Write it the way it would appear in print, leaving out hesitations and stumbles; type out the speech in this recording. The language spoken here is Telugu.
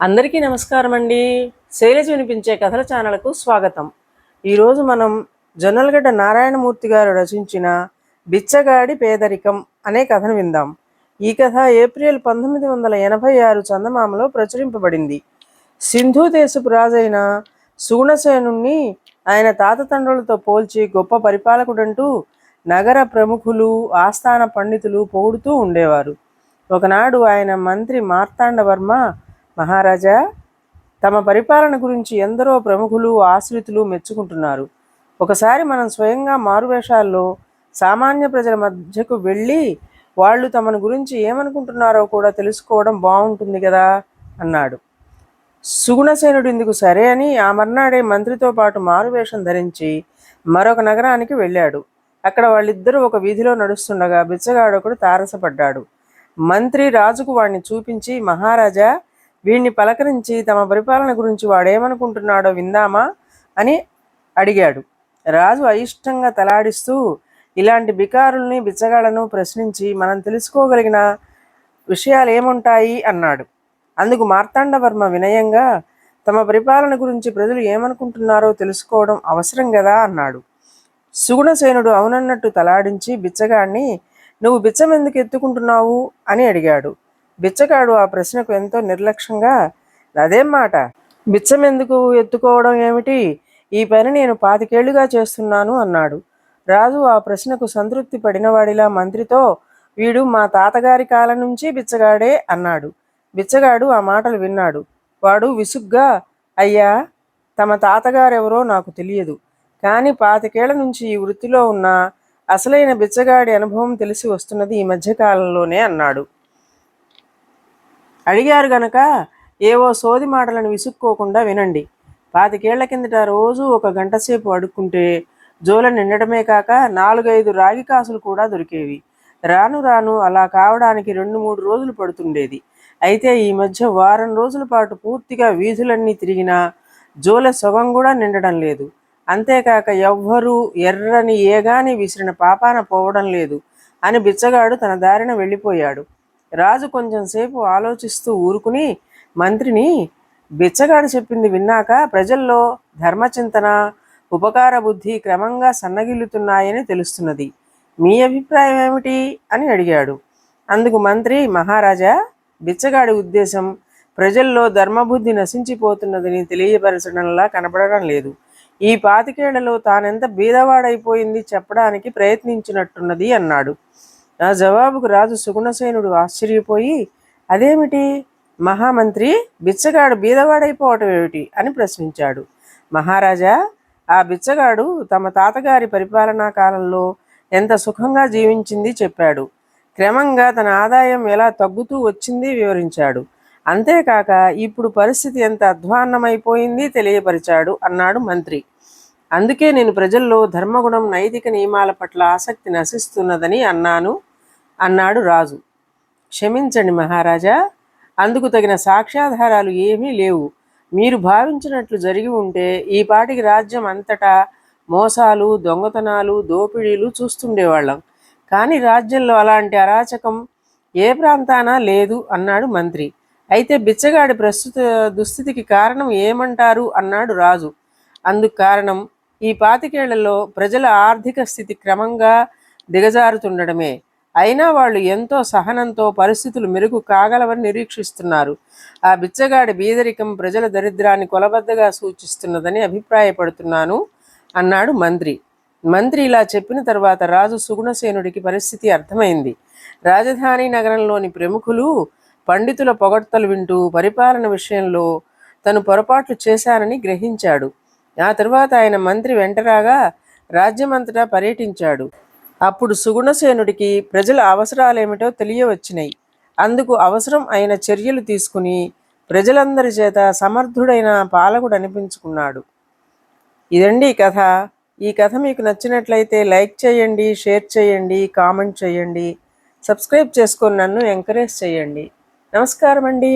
అందరికీ నమస్కారం అండి. శైలజ వినిపించే కథల ఛానల్కు స్వాగతం. ఈరోజు మనం జొన్నలగడ్డ నారాయణమూర్తి గారు రచించిన బిచ్చగాడి పేదరికం అనే కథను విందాం. ఈ కథ ఏప్రిల్ 1986 చందమామలో ప్రచురింపబడింది. సింధు దేశపు రాజైన సుగుణసేనుణ్ణి ఆయన తాతతండ్రులతో పోల్చి గొప్ప పరిపాలకుడంటూ నగర ప్రముఖులు, ఆస్థాన పండితులు పొగుడుతూ ఉండేవారు. ఒకనాడు ఆయన మంత్రి మార్తాండవర్మ, మహారాజా, తమ పరిపాలన గురించి ఎందరో ప్రముఖులు, ఆశ్రితులు మెచ్చుకుంటున్నారు. ఒకసారి మనం స్వయంగా మారువేషాల్లో సామాన్య ప్రజల మధ్యకు వెళ్ళి వాళ్ళు తమను గురించి ఏమనుకుంటున్నారో కూడా తెలుసుకోవడం బాగుంటుంది కదా అన్నాడు. సుగుణసేనుడు ఇందుకు సరే అని ఆ మర్నాడే మంత్రితో పాటు మారువేషం ధరించి మరొక నగరానికి వెళ్ళాడు. అక్కడ వాళ్ళిద్దరూ ఒక వీధిలో నడుస్తుండగా బిచ్చగాడొకడు తారసపడ్డాడు. మంత్రి రాజుకు వాడిని చూపించి, మహారాజా, వీడిని పలకరించి తమ పరిపాలన గురించి వాడేమనుకుంటున్నాడో విందామా అని అడిగాడు. రాజు అయిష్టంగా తలాడిస్తూ, ఇలాంటి బికారుల్ని, బిచ్చగాళ్లను ప్రశ్నించి మనం తెలుసుకోగలిగిన విషయాలు ఏముంటాయి అన్నాడు. అందుకు మార్తాండవర్మ వినయంగా, తమ పరిపాలన గురించి ప్రజలు ఏమనుకుంటున్నారో తెలుసుకోవడం అవసరం కదా అన్నాడు. సుగుణసేనుడు అవునన్నట్టు తలాడించి బిచ్చగాడిని, నువ్వు బిచ్చం ఎందుకు ఎత్తుకుంటున్నావు అని అడిగాడు. బిచ్చగాడు ఆ ప్రశ్నకు ఎంతో నిర్లక్ష్యంగా, అదేం మాట, బిచ్చం ఎందుకు ఎత్తుకోవడం ఏమిటి, ఈ పని నేను 25 ఏళ్లుగా చేస్తున్నాను అన్నాడు. రాజు ఆ ప్రశ్నకు సంతృప్తి పడినవాడిలా మంత్రితో, వీడు మా తాతగారి కాలం నుంచి బిచ్చగాడే అన్నాడు. బిచ్చగాడు ఆ మాటలు విన్నాడు. వాడు విసుగ్గా, అయ్యా, తమ తాతగారెవరో నాకు తెలియదు, కానీ 25 ఏళ్ల నుంచి ఈ వృత్తిలో ఉన్న అసలైన బిచ్చగాడి అనుభవం తెలిసి వస్తున్నది ఈ మధ్యకాలంలోనే అన్నాడు. అడిగారు గనక ఏవో సోది మాటలను విసుక్కోకుండా వినండి. 25 ఏళ్ల కిందట రోజు 1 గంట సేపు అడుక్కుంటే జోల నిండటమే కాక 4-5 రాగి కాసులు కూడా దొరికేవి. రాను రాను అలా కావడానికి 2-3 రోజులు పడుతుండేది. అయితే ఈ మధ్య వారం రోజుల పాటు పూర్తిగా వీధులన్నీ తిరిగినా జోల సొగం కూడా నిండడం లేదు. అంతేకాక ఎవ్వరూ ఎర్రని ఏగాని విసిరిన పాపాన పోవడం లేదు అని బిచ్చగాడు తన దారిన వెళ్ళిపోయాడు. రాజు కొంచెం సేపు ఆలోచిస్తూ ఊరుకుని మంత్రిని, బిచ్చగాడు చెప్పింది విన్నాక ప్రజల్లో ధర్మచింతన, ఉపకార బుద్ధి క్రమంగా సన్నగిల్లుతున్నాయని తెలుస్తున్నది. మీ అభిప్రాయం ఏమిటి అని అడిగాడు. అందుకు మంత్రి, మహారాజా, బిచ్చగాడి ఉద్దేశం ప్రజల్లో ధర్మబుద్ధి నశించిపోతున్నదని తెలియపరచడంలా కనపడడం లేదు. ఈ 25 ఏళ్లలో తానెంత బీదవాడైపోయింది చెప్పడానికి ప్రయత్నించినట్టున్నది అన్నాడు. ఆ జవాబుకు రాజు సుగుణసేనుడు ఆశ్చర్యపోయి, అదేమిటి మహామంత్రి, బిచ్చగాడు బీదవాడైపోవటం ఏమిటి అని ప్రశ్నించాడు. మహారాజా, ఆ బిచ్చగాడు తమ తాతగారి పరిపాలనా కాలంలో ఎంత సుఖంగా జీవించింది చెప్పాడు. క్రమంగా తన ఆదాయం ఎలా తగ్గుతూ వచ్చింది వివరించాడు. అంతేకాక ఇప్పుడు పరిస్థితి ఎంత అధ్వాన్నమైపోయింది తెలియపరిచాడు అన్నాడు మంత్రి. అందుకే నేను ప్రజల్లో ధర్మగుణం, నైతిక నియమాల పట్ల ఆసక్తి నశిస్తున్నదని అన్నాడు రాజు. క్షమించండి మహారాజా, అందుకు తగిన సాక్ష్యాధారాలు ఏమీ లేవు. మీరు భావించినట్లు జరిగి ఉంటే ఈ పాటికి రాజ్యం అంతటా మోసాలు, దొంగతనాలు, దోపిడీలు చూస్తుండేవాళ్ళం. కానీ రాజ్యంలో అలాంటి అరాచకం ఏ ప్రాంతాన లేదు అన్నాడు మంత్రి. అయితే బిచ్చగాడి ప్రస్తుత దుస్థితికి కారణం ఏమంటారు అన్నాడు రాజు. అందుకు కారణం ఈ 25 ఏళ్లలో ప్రజల ఆర్థిక స్థితి క్రమంగా దిగజారుతుండడమే. అయినా వాళ్ళు ఎంతో సహనంతో పరిస్థితులు మెరుగు కాగలవని నిరీక్షిస్తున్నారు. ఆ బిచ్చగాడి బీదరికం ప్రజల దరిద్రాన్ని కొలబద్దగా సూచిస్తున్నదని అభిప్రాయపడుతున్నాను అన్నాడు మంత్రి. మంత్రి ఇలా చెప్పిన తర్వాత రాజు సుగుణసేనుడికి పరిస్థితి అర్థమైంది. రాజధాని నగరంలోని ప్రముఖులు, పండితుల పొగడ్తలు వింటూ పరిపాలన విషయంలో తను పొరపాట్లు చేశానని గ్రహించాడు. ఆ తరువాత ఆయన మంత్రి వెంటరాగా రాజ్యమంతటా పర్యటించాడు. అప్పుడు సుగుణసేనుడికి ప్రజల అవసరాలేమిటో తెలియవచ్చినాయి. అందుకు అవసరం అయిన చర్యలు తీసుకుని ప్రజలందరి చేత సమర్థుడైన పాలకుడు అనిపించుకున్నాడు. ఇదండి కథ. ఈ కథ మీకు నచ్చినట్లయితే లైక్ చేయండి, షేర్ చేయండి, కామెంట్ చేయండి, సబ్స్క్రైబ్ చేసుకొని నన్ను ఎంకరేజ్ చేయండి. నమస్కారం అండి.